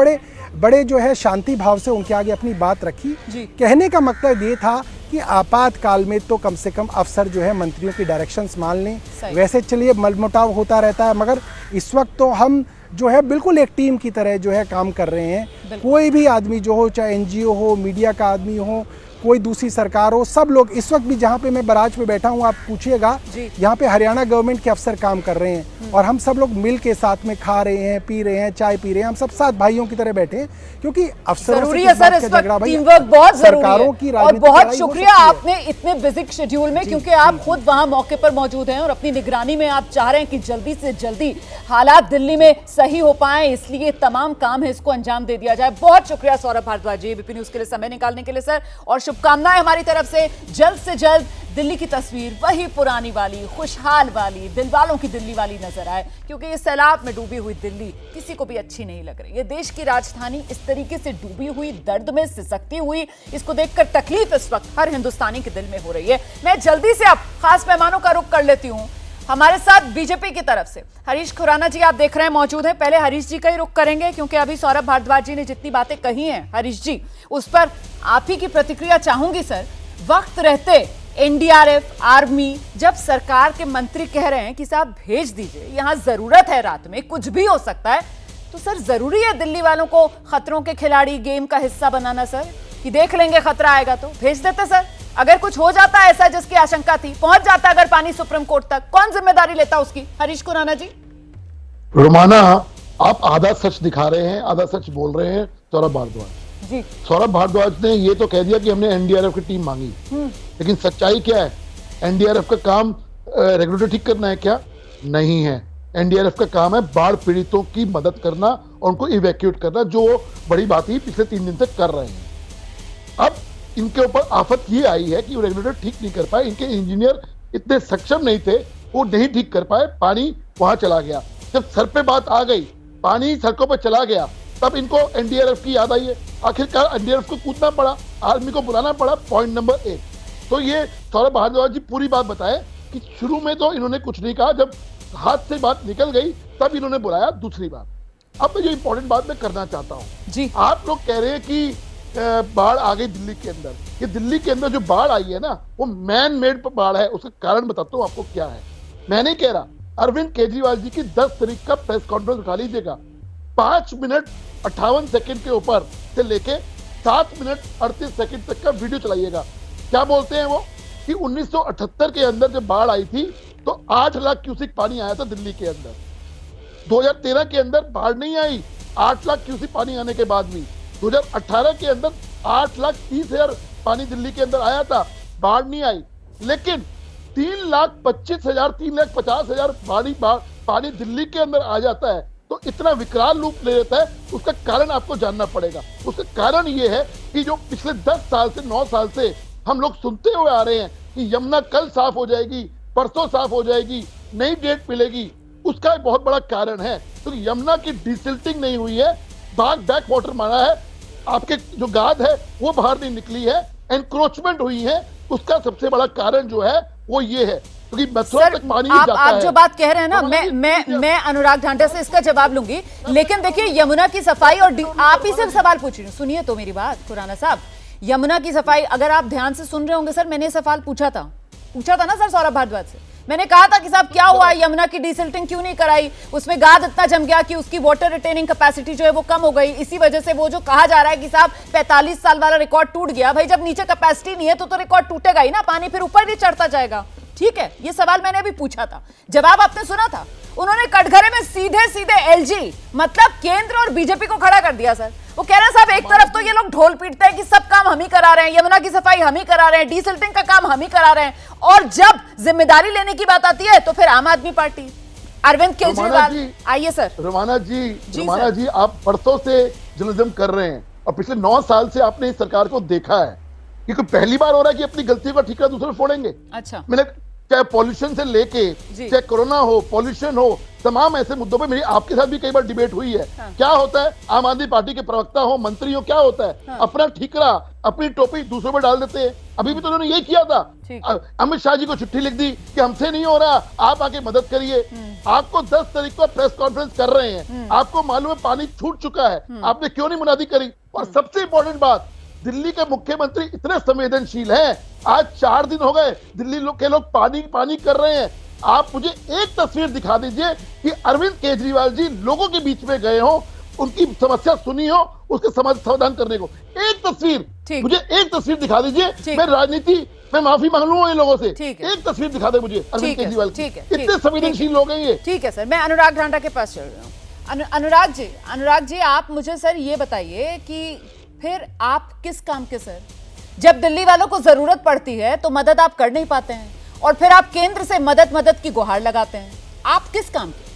बड़े जो है शांति भाव से उनके आगे अपनी बात रखी। कहने का मकसद ये था कि आपातकाल में तो कम से कम अफसर जो है मंत्रियों की डायरेक्शंस मान लें। वैसे चलिए मनमुटाव होता रहता है, मगर इस वक्त तो हम जो है बिल्कुल एक टीम की तरह जो है काम कर रहे हैं। कोई भी आदमी जो हो, चाहे एनजीओ हो, मीडिया का आदमी हो, कोई दूसरी सरकार हो, सब लोग इस वक्त भी जहाँ पे मैं बराज पे बैठा हूँ, आप पूछिएगा, यहाँ पे हरियाणा गवर्नमेंट के अफसर काम कर रहे हैं और हम सब लोग मिल के साथ में खा रहे हैं, पी रहे हैं, चाय पी रहे हैं, हम सब साथ भाइयों की तरह बैठे हैं, क्योंकि अफसरों जरूरी से है किस सर, बात इस का वक्त झगड़ा भाई, टीम वर्क बहुत जरूरी सरकारों है। की और राजनीतिक बहुत लड़ाई हो शुक्रिया सकती है। आपने इतने बिजी शेड्यूल में, क्योंकि आप खुद वहां मौके पर मौजूद हैं और अपनी निगरानी में आप चाह रहे हैं कि जल्दी से जल्दी हालात दिल्ली में सही हो पाए, इसलिए तमाम काम है इसको अंजाम दे दिया जाए। बहुत शुक्रिया सौरभ भारद्वाज जी, एबीपी न्यूज के लिए समय निकालने के लिए सर, और शुभकामनाएं हमारी तरफ से। जल्द से जल्द दिल्ली की तस्वीर वही पुरानी वाली, खुशहाल वाली, दिल वालों की दिल्ली वाली नजर आए, क्योंकि ये सैलाब में डूबी हुई दिल्ली किसी को भी अच्छी नहीं लग रही। ये देश की राजधानी इस तरीके से डूबी हुई, दर्द में सिसकती हुई, इसको देखकर तकलीफ इस वक्त हर हिंदुस्तानी के दिल में हो रही है। मैं जल्दी से अब खास मेहमानों का रुख कर लेती हूँ। हमारे साथ बीजेपी की तरफ से हरीश खुराना जी आप देख रहे हैं मौजूद है। पहले हरीश जी का ही रुख करेंगे, क्योंकि अभी सौरभ भारद्वाज जी ने जितनी बातें कही हैं हरीश जी, उस पर आप ही की प्रतिक्रिया चाहूंगी सर। वक्त रहते एनडीआरएफ, आर्मी, जब सरकार के मंत्री कह रहे हैं कि साहब भेज दीजिए, यहां जरूरत है, रात में कुछ भी हो सकता है, तो सर जरूरी है दिल्ली वालों को खतरों के खिलाड़ी गेम का हिस्सा बनाना सर, कि देख लेंगे खतरा आएगा तो भेज देते सर? अगर कुछ हो जाता है ऐसा जिसकी आशंका थी, पहुंच जाता अगर पानी सुप्रीम कोर्ट तक, कौन जिम्मेदारी लेता उसकी? हरीश खुराना जी। रोमाना, आप आधा सच दिखा रहे हैं, आधा सच बोल रहे हैं। सौरभ भारद्वाज जी, सौरभ भारद्वाज ने ये तो कह दिया कि हमने एनडीआरएफ की टीम मांगी, लेकिन सच्चाई क्या है? एनडीआरएफ का काम रेगुलेटर ठीक करना है क्या? नहीं है। एनडीआरएफ का काम है बाढ़ पीड़ितों की मदद करना और उनको इवैक्यूएट करना, जो बड़ी बात ही पिछले 3 दिन तक कर रहे हैं। अब इनके ऊपर आफत ये आई है कि वो रेगुलेटर ठीक नहीं कर पाए, इनके इंजीनियर इतने सक्षम नहीं थे, वो नहीं ठीक कर पाए, पानी वहां चला गया। जब सर पे बात आ गई, पानी सड़कों पर चला गया, तब इनको एनडीआरएफ की याद आई है। आखिरकार एनडीआरएफ को कूदना पड़ा, आर्मी को बुलाना पड़ा। Point number 1। तो ये सौरभ भारद्वाज जी पूरी बात बताए कि शुरू में तो इन्होंने कुछ नहीं कहा, जब हाथ से बात निकल गई तब इन्होंने बुलाया। दूसरी बात, अब मैं जो इंपॉर्टेंट बात मैं करना चाहता हूँ जी, आप लोग कह रहे हैं कि बाढ़ आ गई दिल्ली के अंदर। ये दिल्ली के अंदर जो बाढ़ आई है ना, वो मैन मेड बाढ़ है। उसका कारण बताता हूँ आपको क्या है। मैं नहीं कह रहा, अरविंद केजरीवाल जी की 10 तारीख का प्रेस कॉन्फ्रेंस उठा लीजिएगा। 5 मिनट 58 सेकंड के ऊपर से लेके 7 मिनट 38 सेकंड तक का वीडियो चलाइएगा। क्या बोलते हैं वो कि 1978 के अंदर जब बाढ़ आई थी तो 8 लाख क्यूसिक पानी आया था दिल्ली के अंदर। 2013 के अंदर बाढ़ नहीं आई, 8 लाख क्यूसिक पानी आने के बाद भी। 2018 के अंदर 8,30,000 पानी दिल्ली के अंदर आया था, बाढ़ नहीं आई। लेकिन 3,25,000 3,50,000 पानी दिल्ली के अंदर आ जाता है तो इतना विकराल रूप ले लेता है। उसका कारण आपको जानना पड़ेगा। उसका कारण ये है कि जो पिछले 10 साल से 9 साल से हम लोग सुनते हुए आ रहे हैं कि यमुना कल साफ हो जाएगी, परसों साफ हो जाएगी, नई डेट मिलेगी, उसका एक बहुत बड़ा कारण है तो यमुना की डिसिल्टिंग नहीं हुई है, बैक वाटर मारा है, आपके जो गाद है वो बाहर नहीं निकली है, एनक्रोचमेंट हुई है। उसका सबसे बड़ा कारण जो है वो ये है, क्योंकि मथुरा तक पानी जाता है। आप जो बात कह रहे हैं ना, मैं अनुराग ढांडा से इसका जवाब लूंगी, लेकिन देखिए यमुना की सफाई और आप ही से सवाल पूछ रही हूँ, सुनिए तो मेरी बात खुराना साहब। यमुना की सफाई, अगर आप ध्यान से सुन रहे होंगे सर, मैंने सवाल पूछा था ना सर सौरभ भारद्वाज से। मैंने कहा था कि साहब क्या हुआ, यमुना की डिसिल्टिंग क्यों नहीं कराई? उसमें गाद इतना जम गया कि उसकी वाटर रिटेनिंग कैपेसिटी जो है वो कम हो गई। इसी वजह से वो जो कहा जा रहा है कि साहब 45 साल वाला रिकॉर्ड टूट गया, भाई जब नीचे कैपेसिटी नहीं है तो रिकॉर्ड टूटेगा ही ना, पानी फिर ऊपर नहीं चढ़ता जाएगा। ठीक है, ये सवाल मैंने अभी पूछा था, जवाब आपने सुना था। उन्होंने कटघरे में सीधे एलजी मतलब केंद्र और बीजेपी को खड़ा कर दिया सर। वो कह रहे हैं साहब एक तरफ तो ये लोग ढोल पीटते हैं कि सब काम हम ही करा रहे हैं, यमुना की सफाई हम ही करा रहे हैं, डिसिल्टिंग का काम हम ही करा रहे हैं, और जब जिम्मेदारी लेने की बात आती है तो फिर आम आदमी पार्टी, अरविंद केजरीवाल। आइए सर। रोमाना जी आप परसों से जर्नलिज्म कर रहे हैं और पिछले 9 साल से आपने इस सरकार को देखा है कि कोई पहली बार हो रहा है कि अपनी गलतियों का ठीकरा दूसरे फोड़ेंगे। अच्छा, मैंने चाहे पॉल्यूशन से लेके, चाहे कोरोना हो, पॉल्यूशन हो, तमाम ऐसे मुद्दों पे मेरी आपके साथ भी कई बार डिबेट हुई है। क्या होता है, आम आदमी पार्टी के प्रवक्ता हो, मंत्री हो, क्या होता है, अपना ठीकरा, अपनी टोपी दूसरों पर डाल देते हैं। अभी भी तो उन्होंने यही किया था, अमित शाह जी को चिट्ठी लिख दी कि हमसे नहीं हो रहा, आप आके मदद करिए। आपको 10 तारीख को प्रेस कॉन्फ्रेंस कर रहे हैं, आपको मालूम है पानी छूट चुका है, आपने क्यों नहीं मुनादी करी? और सबसे इंपॉर्टेंट बात, दिल्ली के मुख्यमंत्री इतने संवेदनशील हैं, आज 4 दिन हो गए दिल्ली के लोग पानी पानी कर रहे हैं। आप मुझे एक तस्वीर दिखा दीजिए कि अरविंद केजरीवाल जी लोगों के बीच में गए हो, उनकी समस्या सुनी हो, उसके समाधान करने को। एक तस्वीर, मुझे एक तस्वीर दिखा दीजिए। मैं राजनीति में माफी मांग लूंगा इन लोगों से, एक तस्वीर दिखा दे मुझे अरविंद केजरीवाल की। इतने संवेदनशील लोग हैं ये। ठीक है सर, मैं अनुराग ढांडा के पास चल रहा हूँ। अनुराग जी आप मुझे सर ये बताइए कि फिर आप किस काम के सर, जब दिल्ली वालों को जरूरत पड़ती है तो मदद आप कर नहीं पाते हैं और फिर आप केंद्र से मदद की गुहार लगाते हैं, आप किस काम के?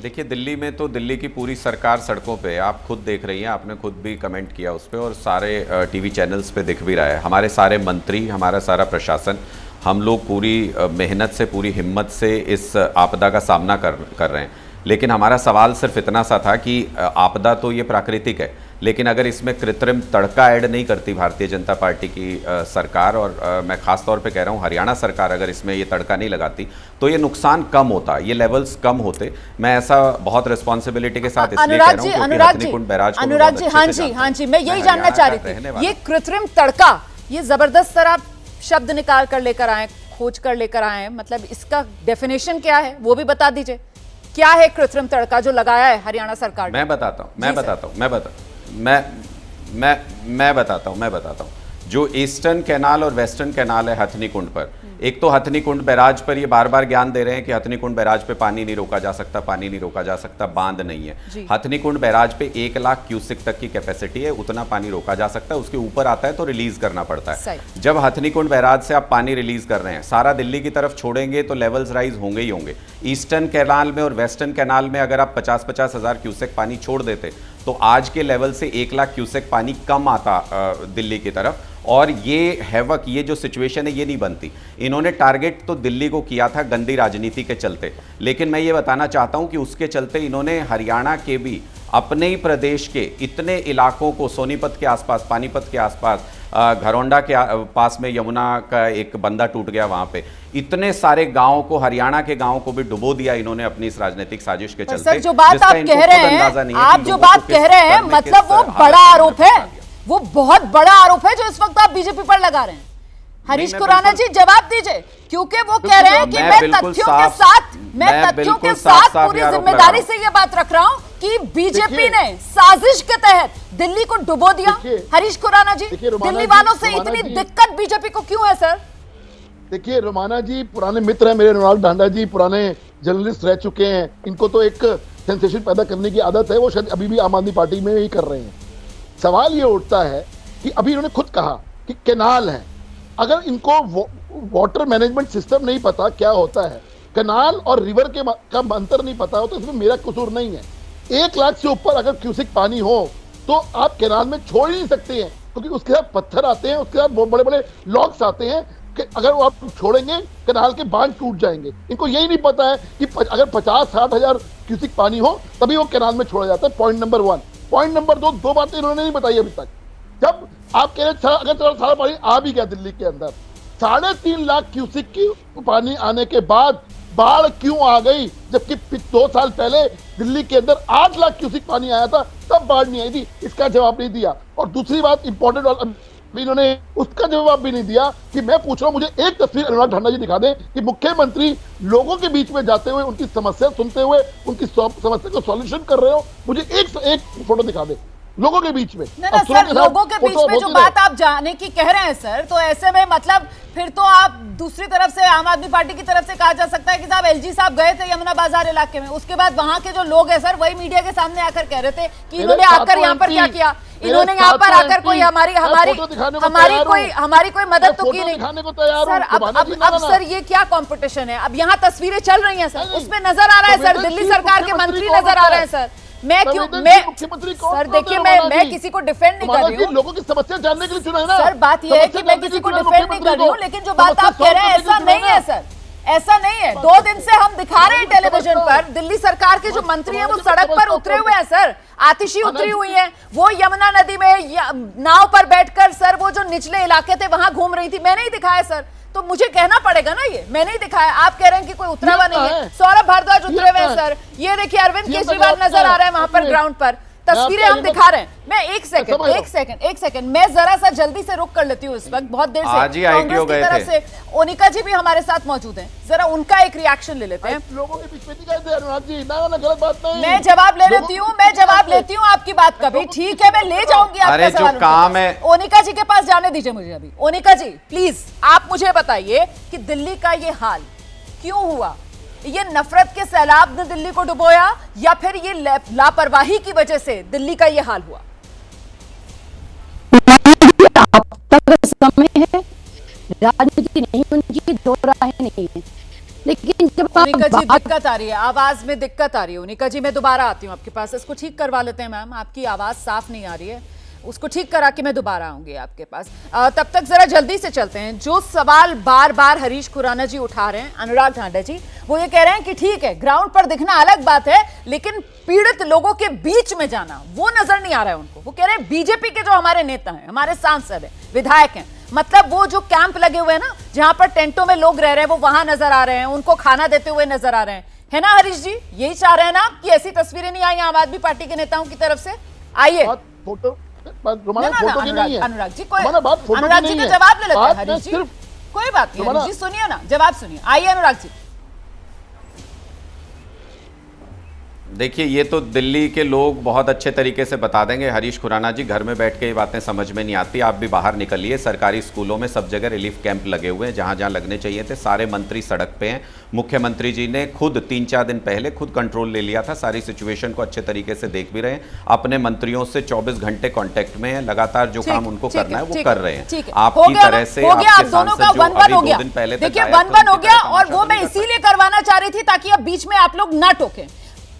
देखिए, दिल्ली में तो दिल्ली की पूरी सरकार सड़कों पे, आप खुद देख रही हैं, आपने खुद भी कमेंट किया उस पर और सारे टीवी चैनल्स पे दिख भी रहा है। हमारे सारे मंत्री, हमारा सारा प्रशासन, हम लोग पूरी मेहनत से, पूरी हिम्मत से इस आपदा का सामना कर रहे हैं। लेकिन हमारा सवाल सिर्फ इतना सा था कि आपदा तो ये प्राकृतिक है, लेकिन अगर इसमें कृत्रिम तड़का ऐड नहीं करती भारतीय जनता पार्टी की सरकार, और मैं खास तौर पे कह रहा हूँ हरियाणा सरकार, अगर इसमें ये तड़का नहीं लगाती तो ये नुकसान कम होता, ये लेवल्स कम होते। मैं ऐसा बहुत रिस्पॉन्सिबिलिटी के साथ इसलिए कह रहा हूँ क्योंकि हथनीकुंड बैराज को अनुराग जी, हाँ जी, मैं यही जानना चाह रही थी, ये कृत्रिम तड़का, ये जबरदस्त सर आप शब्द निकाल कर लेकर आए, खोज कर लेकर आए, मतलब इसका डेफिनेशन क्या है वो भी बता दीजिए। क्या है कृत्रिम तड़का जो लगाया है हरियाणा सरकार ने? मैं बताता हूँ। जो ईस्टर्न कैनाल और वेस्टर्न कैनाल है हथनीकुंड पर, एक तो हथनीकुंड बैराज पर ये बार बार ज्ञान दे रहे हैं कि हथनीकुंड बैराज पे पानी नहीं रोका जा सकता, पानी नहीं रोका जा सकता, बांध नहीं है। हथनीकुंड बैराज पे 1 लाख क्यूसेक तक की कैपेसिटी है, उतना पानी रोका जा सकता है, उसके ऊपर आता है तो रिलीज करना पड़ता है। जब हथनीकुंड बैराज से आप पानी रिलीज कर रहे हैं, सारा दिल्ली की तरफ छोड़ेंगे तो लेवल्स राइज होंगे ही होंगे। ईस्टर्न कैनाल में और वेस्टर्न कैनाल में अगर आप 50-50 हज़ार क्यूसेक पानी छोड़ देते तो आज के लेवल से 1 लाख क्यूसेक पानी कम आता दिल्ली की तरफ, और ये हैवक, ये जो सिचुएशन है ये नहीं बनती। इन्होंने टारगेट तो दिल्ली को किया था गंदी राजनीति के चलते, लेकिन मैं ये बताना चाहता हूं कि उसके चलते इन्होंने हरियाणा के भी, अपने ही प्रदेश के इतने इलाकों को, सोनीपत के आसपास, पानीपत के आसपास, घरौंडा के पास में यमुना का एक बंदा टूट गया, वहां पे इतने सारे गांवों को, हरियाणा के गांवों को भी डुबो दिया इन्होंने अपनी इस राजनीतिक साजिश के चलते। सर जो बात आप कह रहे हैं, आप जो बात कह रहे हैं, मतलब वो बड़ा आरोप है, वो बहुत बड़ा आरोप है जो इस वक्त आप बीजेपी पर लगा रहे हैं। हरीश खुराना जी जवाब दीजिए, क्योंकि वो कह रहे हैं कि मैं तथ्यों के साथ पूरी जिम्मेदारी से ये बात रख रहा हूं कि बीजेपी ने साजिश के तहत दिल्ली को डुबो दिया। हरीश खुराना जी, दिल्ली वालों से इतनी दिक्कत बीजेपी को क्यों है सर? देखिए, रोमाना जी पुराने मित्र हैं मेरे, अनुराग ढांडा जी पुराने जर्नलिस्ट रह चुके हैं, इनको तो एक सेंसेशन पैदा करने की आदत है, वो शायद अभी भी आम आदमी पार्टी में ही कर रहे हैं। सवाल ये उठता है कि अभी इन्होंने खुद कहा कि कैनाल है, अगर इनको वाटर मैनेजमेंट सिस्टम नहीं पता क्या होता है, कैनाल और रिवर का अंतर नहीं पता हो, तो इसमें मेरा कसूर नहीं है। 1 लाख से ऊपर अगर क्यूसेक पानी हो तो आप कैनाल में छोड़ ही नहीं सकते हैं, क्योंकि उसके साथ पत्थर आते हैं, उसके साथ बहुत बड़े बड़े लॉक्स आते हैं कि अगर वो आप छोड़ेंगे कैनाल के बांध टूट जाएंगे। इनको यही नहीं पता है कि अगर 50-60 हजार क्यूसेक पानी हो तभी वो कैनाल में छोड़ा जाता है। Point number 1। पॉइंट नंबर 2, 2 बातें इन्होंने नहीं बताई अभी तक। जब आप कह रहे अगर सारा पानी आ भी गया दिल्ली के अंदर, 3.5 लाख क्यूसेक की पानी आने के बाद बाढ़ क्यों आ गई, जबकि 2 साल पहले दिल्ली के अंदर 8 लाख क्यूसेक पानी आया था, तब बाढ़ नहीं आई थी? इसका जवाब नहीं दिया। और दूसरी बात इंपॉर्टेंट, और इन्होंने उसका जवाब भी नहीं दिया कि मैं पूछ रहा हूं, मुझे एक तस्वीर अनुराग ढांडा जी दिखा दें कि मुख्यमंत्री लोगों के बीच में जाते हुए, उनकी समस्या सुनते हुए, उनकी समस्या को सॉल्यूशन कर रहे हो। मुझे एक फोटो दिखा दे लोगों के बीच में। ना सर, लोगों के बीच में जो बात आप जाने की कह रहे हैं सर, तो ऐसे में मतलब फिर तो आप दूसरी तरफ से, आम आदमी पार्टी की तरफ से कहा जा सकता है कि साहब एलजी साहब गए थे यमुना बाजार इलाके में, उसके बाद वहां के जो लोग हैं सर वही मीडिया के सामने आकर कह रहे थे कि इन्होंने आकर यहाँ पर क्या किया, इन्होंने यहाँ पर आकर कोई हमारी कोई मदद तो की नहीं सर। अब सर ये क्या कंपटीशन है? अब यहाँ तस्वीरें चल रही हैं सर, उसमें नजर आ रहा है सर, दिल्ली सरकार के मंत्री नजर आ रहे हैं सर, मैं क्यों मुख्यमंत्री कौन? सर देखिए, मैं किसी को डिफेंड नहीं कर रही हूँ। लोगों की समस्या जानने के लिए चुना है ना सर। बात यह है कि मैं किसी को डिफेंड नहीं कर रही हूँ, लेकिन जो बात आप कह रहे हैं ऐसा नहीं है सर, ऐसा नहीं है। 2 दिन से हम दिखा रहे हैं टेलीविजन पर, दिल्ली सरकार के जो मंत्री हैं वो सड़क पर उतरे हुए हैं सर, आतिशी उतरी हुई हैं, वो यमुना नदी में नाव पर बैठकर सर वो जो निचले इलाके थे वहां घूम रही थी। मैंने ही दिखाया सर, तो मुझे कहना पड़ेगा ना, ये मैंने ही दिखाया। आप कह रहे हैं कि कोई उतरा हुआ नहीं है। सौरभ भारद्वाज उतरे हुए हैं सर, ये देखिए अरविंद केजरीवाल नजर आ रहे हैं वहां पर ग्राउंड पर, तस्वीरें हम दिखा रहे हैं। मैं एक सेकंड मैं जरा सा जल्दी से रुक कर लेती हूँ इस वक्त, बहुत देर से कांग्रेस की तरफ से ओनिका जी भी हमारे साथ मौजूद हैं, जरा उनका एक रिएक्शन ले लेते हैं। लोगों के बीच में नहीं कहते अनुराग जी, ना गलत बात नहीं। मैं जवाब ले लेती हूँ, मैं जवाब लेती हूँ आपकी बात का भी, ठीक है, मैं ले जाऊंगी आपका सवाल। काम है ओनिका जी के पास जाने दीजिए मुझे अभी। ओनिका जी प्लीज आप मुझे बताइए कि दिल्ली का ये हाल क्यों हुआ? ये नफरत के सैलाब ने दिल्ली को डुबोया या फिर ये लापरवाही की वजह से दिल्ली का ये हाल हुआ? अब तक समय है, राजनीति नहीं उनकी, दो राहें नहीं है, लेकिन जब उनिका जी दिक्कत आ रही है, आवाज में दिक्कत आ रही है। उनिका जी मैं दोबारा आती हूँ आपके पास, इसको ठीक करवा लेते हैं मैम, आपकी आवाज साफ नहीं आ रही है, उसको ठीक करा के मैं दोबारा आऊंगी आपके पास। तब तक जरा जल्दी से चलते हैं। जो सवाल बार बार हरीश खुराना जी उठा रहे हैं, अनुराग ढांडा जी, वो ये कह रहे हैं कि ठीक है ग्राउंड पर दिखना अलग बात है, लेकिन पीड़ित लोगों के बीच में जाना वो नजर नहीं आ रहा है उनको। वो कह रहे हैं बीजेपी के जो हमारे नेता हैं, हमारे सांसद हैं, विधायक हैं, मतलब वो जो कैंप लगे हुए हैं ना, जहां पर टेंटों में लोग रह रहे हैं, वो वहां नजर आ रहे हैं, उनको खाना देते हुए नजर आ रहे हैं, है ना हरीश जी? यही चाह रहे हैं ना कि ऐसी तस्वीरें नहीं आई आम आदमी पार्टी के नेताओं की तरफ से? आइए अनुराग जी, कोई अनुराग जी का जवाब ले लेते हैं हरीश जी, कोई बात नहीं हरीश जी, सुनिए ना, जवाब सुनिए। आइए अनुराग जी। देखिए, ये तो दिल्ली के लोग बहुत अच्छे तरीके से बता देंगे हरीश खुराना जी, घर में बैठ के ये बातें समझ में नहीं आती। आप भी बाहर निकलिए, सरकारी स्कूलों में सब जगह रिलीफ कैंप लगे हुए हैं, जहां जहां लगने चाहिए थे। सारे मंत्री सड़क पे हैं। मुख्यमंत्री जी ने खुद 3-4 दिन पहले खुद कंट्रोल ले लिया था, सारी सिचुएशन को अच्छे तरीके से देख भी रहे हैं, अपने मंत्रियों से 24 घंटे कॉन्टेक्ट में है, लगातार जो काम उनको करना है वो कर रहे हैं। आपकी तरह से आपके सांसद जो अभी 2 दिन पहले देखिए 1-1 हो गया, और वो मैं इसीलिए करवाना चाह रही थी ताकि अब बीच में आप लोग ना टोकें।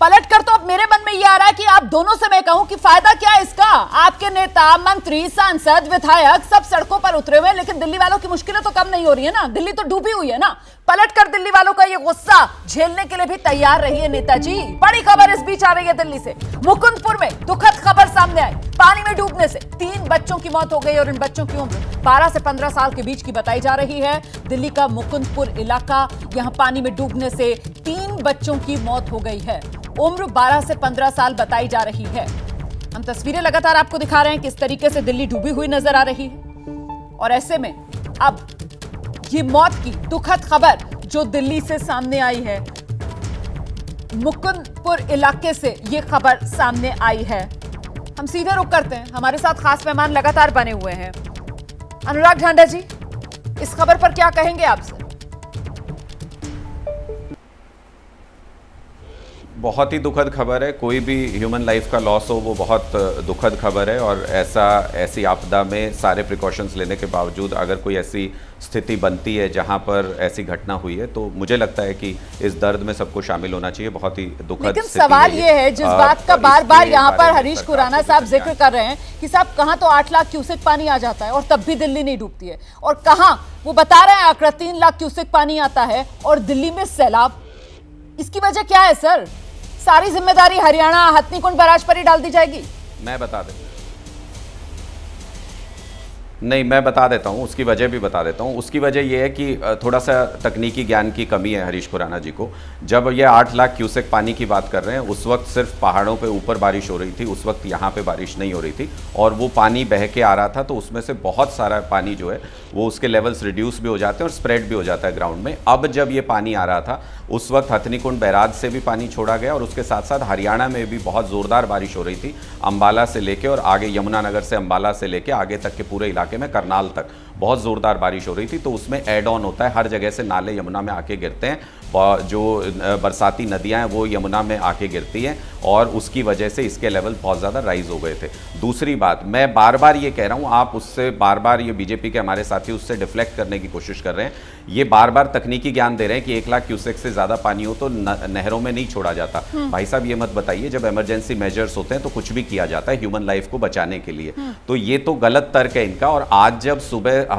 पलट कर तो अब मेरे मन में ये आ रहा है कि आप दोनों से मैं कहूं कि फायदा क्या है इसका? आपके नेता, मंत्री, सांसद, विधायक सब सड़कों पर उतरे हुए हैं, लेकिन दिल्ली वालों की मुश्किलें तो कम नहीं हो रही है ना, दिल्ली तो डूबी हुई है ना। पलट कर दिल्ली वालों का ये गुस्सा झेलने के लिए भी तैयार रहिए नेताजी। बड़ी खबर इस बीच आ रही है दिल्ली से, मुकुंदपुर में दुखद खबर सामने आई। पानी में डूबने से 3 बच्चों की मौत हो गई और इन बच्चों की उम्र 12 से 15 साल के बीच की बताई जा रही है। दिल्ली का मुकुंदपुर इलाका, यहां पानी में डूबने से 3 बच्चों की मौत हो गई है, उम्र 12 से 15 साल बताई जा रही है। हम तस्वीरें लगातार आपको दिखा रहे हैं किस तरीके से दिल्ली डूबी हुई नजर आ रही है, और ऐसे में अब ये मौत की दुखद खबर जो दिल्ली से सामने आई है, मुकुंदपुर इलाके से ये खबर सामने आई है। हम सीधे रुक करते हैं, हमारे साथ खास मेहमान लगातार बने हुए हैं। अनुराग ढांडा जी, इस खबर पर क्या कहेंगे आपसे? बहुत ही दुखद खबर है। कोई भी ह्यूमन लाइफ का लॉस हो वो बहुत दुखद खबर है, और ऐसी आपदा में सारे प्रिकॉशंस लेने के बावजूद अगर कोई ऐसी स्थिति बनती है जहां पर ऐसी घटना हुई है, तो मुझे लगता है कि इस दर्द में सबको शामिल होना चाहिए। बहुत ही दुखद लेकिन सवाल ये है, जिस बात का बार बार यहाँ पर हरीश खुराना साहब जिक्र कर रहे हैं कि साहब कहाँ तो 8 लाख क्यूसेक पानी आ जाता है और तब भी दिल्ली नहीं डूबती है, और कहाँ वो बता रहे हैं आंकड़ा 3 लाख क्यूसेक पानी आता है और दिल्ली में सैलाब। इसकी वजह क्या है सर? सारी जिम्मेदारी हरियाणा हथनीकुंड बैराज पर ही डाल दी जाएगी? मैं बता देता हूँ, उसकी वजह भी बता देता हूँ। उसकी वजह यह है कि थोड़ा सा तकनीकी ज्ञान की कमी है हरीश खुराना जी को। जब ये 8 लाख क्यूसेक पानी की बात कर रहे हैं, उस वक्त सिर्फ पहाड़ों पे ऊपर बारिश हो रही थी, उस वक्त यहाँ पे बारिश नहीं हो रही थी, और वो पानी बह के आ रहा था, तो उसमें से बहुत सारा पानी जो है वो उसके लेवल्स रिड्यूस भी हो जाते हैं और स्प्रेड भी हो जाता है ग्राउंड में। अब जब ये पानी आ रहा था, उस वक्त हथनीकुंड बैराज से भी पानी छोड़ा गया, और उसके साथ साथ हरियाणा में भी बहुत ज़ोरदार बारिश हो रही थी, अंबाला से लेके और आगे यमुनानगर से अंबाला से लेके आगे तक के पूरे इलाके में करनाल तक बहुत ज़ोरदार बारिश हो रही थी, तो उसमें एड ऑन होता है, हर जगह से नाले यमुना में आके गिरते हैं, जो बरसाती नदियां हैं वो यमुना में आके गिरती हैं और उसकी वजह से इसके लेवल बहुत ज़्यादा राइज हो गए थे। दूसरी बात, मैं बार बार ये कह रहा हूँ, आप उससे बार बार ये बीजेपी के हमारे साथी उससे डिफ्लेक्ट करने की कोशिश कर रहे हैं। ये बार बार तकनीकी ज्ञान दे रहे हैं कि 1 लाख क्यूसेक से ज़्यादा पानी हो तो नहरों में नहीं छोड़ा जाता। भाई साहब ये मत बताइए, जब इमरजेंसी मेजर्स होते हैं तो कुछ भी किया जाता है ह्यूमन लाइफ को बचाने के लिए, तो ये तो गलत तर्क है इनका। और आज जब सुबह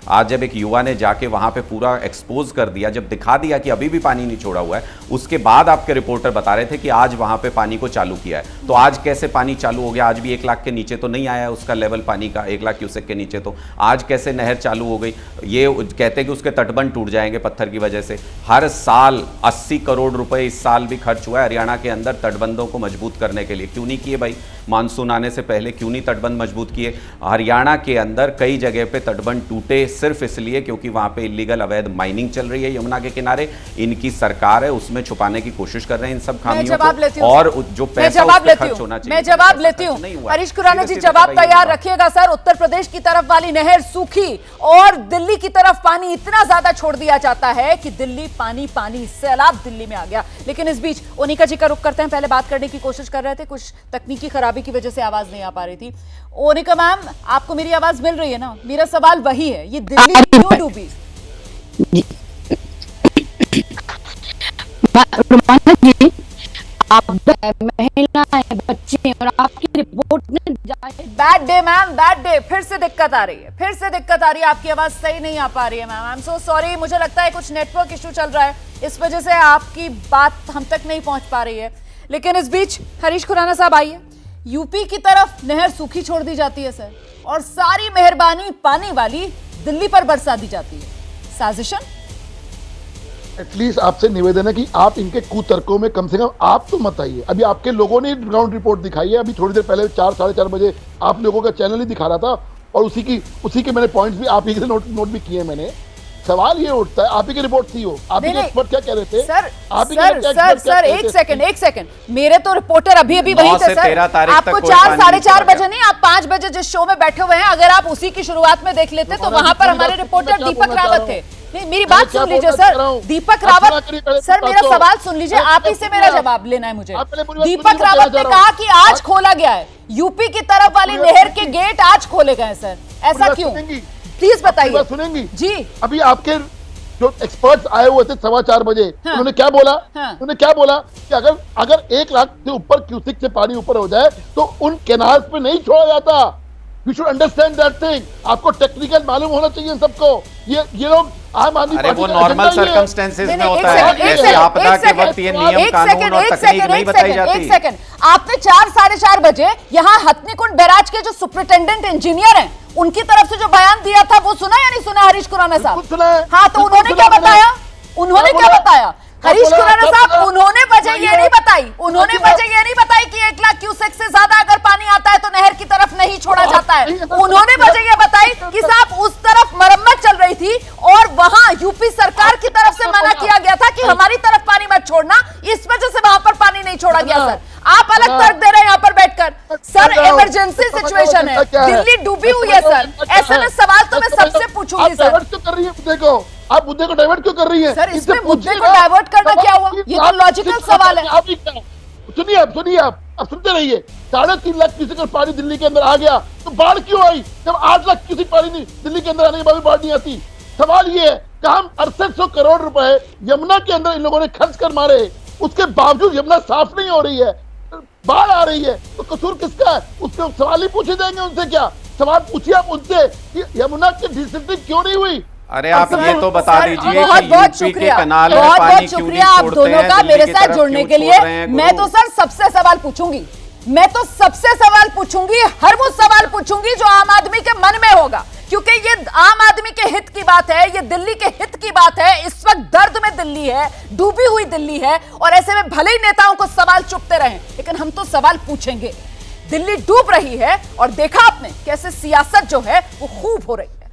आज जब एक युवा ने जाके वहाँ पे पूरा एक्सपोज कर दिया, जब दिखा दिया कि अभी भी पानी नहीं छोड़ा हुआ है, उसके बाद आपके रिपोर्टर बता रहे थे कि आज वहाँ पे पानी को चालू किया है, तो आज कैसे पानी चालू हो गया? आज भी 1 लाख के नीचे तो नहीं आया उसका लेवल पानी का, 1 लाख क्यूसेक के नीचे, तो आज कैसे नहर चालू हो गई? ये कहते हैं कि उसके तटबंध टूट जाएंगे पत्थर की वजह से। हर साल 80 करोड़ रुपए इस साल भी खर्च हुआ है हरियाणा के अंदर तटबंधों को मजबूत करने के लिए। क्यों नहीं किए भाई? मानसून आने से पहले क्यों नहीं तटबंध मजबूत किए? हरियाणा के अंदर कई जगह पे तटबंध टूटे सिर्फ इसलिए क्योंकि वहां पे इलीगल अवैध माइनिंग चल रही है यमुना के किनारे। इनकी सरकार है, उसमें छुपाने की कोशिश कर रहे हैं इन सब खामियों को, और जो पैसा उस पे खर्च होना चाहिए। मैं जवाब लेती हूँ। हरीश खुराना जी जवाब तैयार रखिएगा सर। उत्तर प्रदेश की तरफ वाली नहर सूखी और दिल्ली की तरफ पानी इतना ज्यादा छोड़ दिया जाता है कि दिल्ली पानी सैलाब दिल्ली में आ गया। लेकिन इस बीच ओनिका जी का रुख करते हैं। पहले बात करने की कोशिश कर रहे थे, कुछ तकनीकी खराबी की वजह से आवाज नहीं आ पा रही थी। ओनिका मैम, आपको मेरी आवाज मिल रही है ना? मेरा सवाल वही है, ये दिल्ली क्यों डूबी? जी, आप महिला है, बच्चे और आपकी रिपोर्ट ने bad day ma'am, bad day. फिर से दिक्कत आ रही है, फिर से दिक्कत आ रही है। आपकी आवाज सही नहीं आ पा रही है ma'am. I am so sorry. मुझे लगता है कुछ नेटवर्क इश्यू चल रहा है, इस वजह से आपकी बात हम तक नहीं पहुंच पा रही है। लेकिन इस बीच हरीश खुराना साहब आइए। यूपी की तरफ नहर सूखी छोड़ दी जाती है सर, और सारी मेहरबानी पानी वाली दिल्ली पर बरसा दी जाती है। साजिशन? एटलीस्ट आपसे निवेदन है कि आप इनके कुतर्कों में कम से कम आप तो मत आइए। अभी आपके लोगों ने ग्राउंड रिपोर्ट दिखाई है, अभी थोड़ी देर पहले 4 साढ़े 4 बजे आप लोगों का चैनल ही दिखा रहा था, और उसी के मैंने पॉइंट्स भी आप ही से नोट भी किए मैंने। सवाल ये उठता है, आप ही की रिपोर्ट थी हो, आप ही के एक्सपर्ट क्या कह रहे थे? सर एक सेकंड, मेरे तो रिपोर्टर अभी वही थे सर। आपको 4 साढ़े 4 बजे नहीं, आप 5 बजे जिस शो में बैठे हुए हैं, अगर आप उसी की शुरुआत में देख लेते तो वहां पर हमारे रिपोर्टर दीपक रावत थे। नहीं, मेरी बात सुन लीजिए सर। दीपक रावत सर, मेरा सवाल सुन लीजिए, आप ही से मेरा जवाब लेना है मुझे। दीपक रावत ने कहा कि आज खोला गया है, यूपी की तरफ वाली नहर के गेट आज खोले गए सर, ऐसा क्यों? प्लीज बताइए। सुनेंगी जी। अभी आपके जो एक्सपर्ट्स आए हुए थे 4:15 बजे, उन्होंने क्या बोला? उन्होंने क्या बोला कि अगर 1 लाख से ऊपर क्यूसेक से पानी ऊपर हो जाए तो उन कैनाल्स पे नहीं छोड़ा जाता। You should understand that thing. आपको टेक्निकल मालूम होना चाहिए सबको। ये लोग आम आदमी पार्टी वो नॉर्मल सर्कमस्टेंसेस में होता है, ऐसे आपदा के वक्त ये नियम कानून और तकनीक नहीं बताई जाती। एक सेकंड, आपने 4 साढ़े 4 बजे यहाँ हथनीकुंड बैराज के जो सुपरिटेंडेंट इंजीनियर हैं उनकी तरफ से जो बयान दिया था वो सुना या नहीं सुना हरीश खुराना साहब? हाँ, तो उन्होंने क्या बताया? हरीश खुराना साहब, उन्होंने वजह ये नहीं बताई कि 1 लाख क्यूसेक से ज्यादा अगर पानी आता है तो नहर की तरफ नहीं छोड़ा जाता है। उन्होंने वजह ये बताई कि साहब उस तरफ मरम्मत चल रही थी और वहां यूपी सरकार की तरफ से मना किया गया था कि हमारी तरफ पानी मत छोड़ना, इस वजह से वहां पर पानी नहीं छोड़ा गया। सर, आप अलग तर्क दे रहे हैं यहाँ पर बैठकर। सर, इमरजेंसी सिचुएशन है, दिल्ली डूबी हुई है सर। ऐसे में सवाल तो मैं सबसे पूछूंगी सर। कर रही है आप मुद्दे को डाइवर्ट क्यों कर रही है? सर, इसमें मुद्दे को डाइवर्ट करना क्या हुआ? ये तो लॉजिकल सवाल है। सुनिए आप सुनते रहिए। 3.5 लाख क्यूसेक पानी दिल्ली के अंदर आ गया तो बाढ़ क्यों आई? जब 8 लाख क्यूसेक पानी नहीं दिल्ली के अंदर आने के बाद भी बाढ़ नहीं आती। सवाल ये है कि हम 6800 करोड़ रुपए यमुना के अंदर इन लोगों ने खर्च कर मारे, उसके बावजूद यमुना साफ नहीं हो रही है, बाढ़ आ रही है, तो कसूर किसका है? उसके सवाल ही पूछे जाएंगे उनसे। क्या सवाल पूछिए आप उनसे कि यमुना की डिसिप्लिन क्यों नहीं हुई? अरे आप ये तो बता दीजिए बहुत शुक्रिया, बहुत शुक्रिया आप दोनों का मेरे साथ जुड़ने के लिए। मैं तो सर सबसे सवाल पूछूंगी, हर वो सवाल पूछूंगी जो आम आदमी के मन में होगा, क्योंकि ये आम आदमी के हित की बात है, ये दिल्ली के हित की बात है। इस वक्त दर्द में दिल्ली है, डूबी हुई दिल्ली है, और ऐसे में भले ही नेताओं को सवाल चुपते रहें, लेकिन हम तो सवाल पूछेंगे। दिल्ली डूब रही है और देखा आपने कैसे सियासत जो है वो खूब हो रही।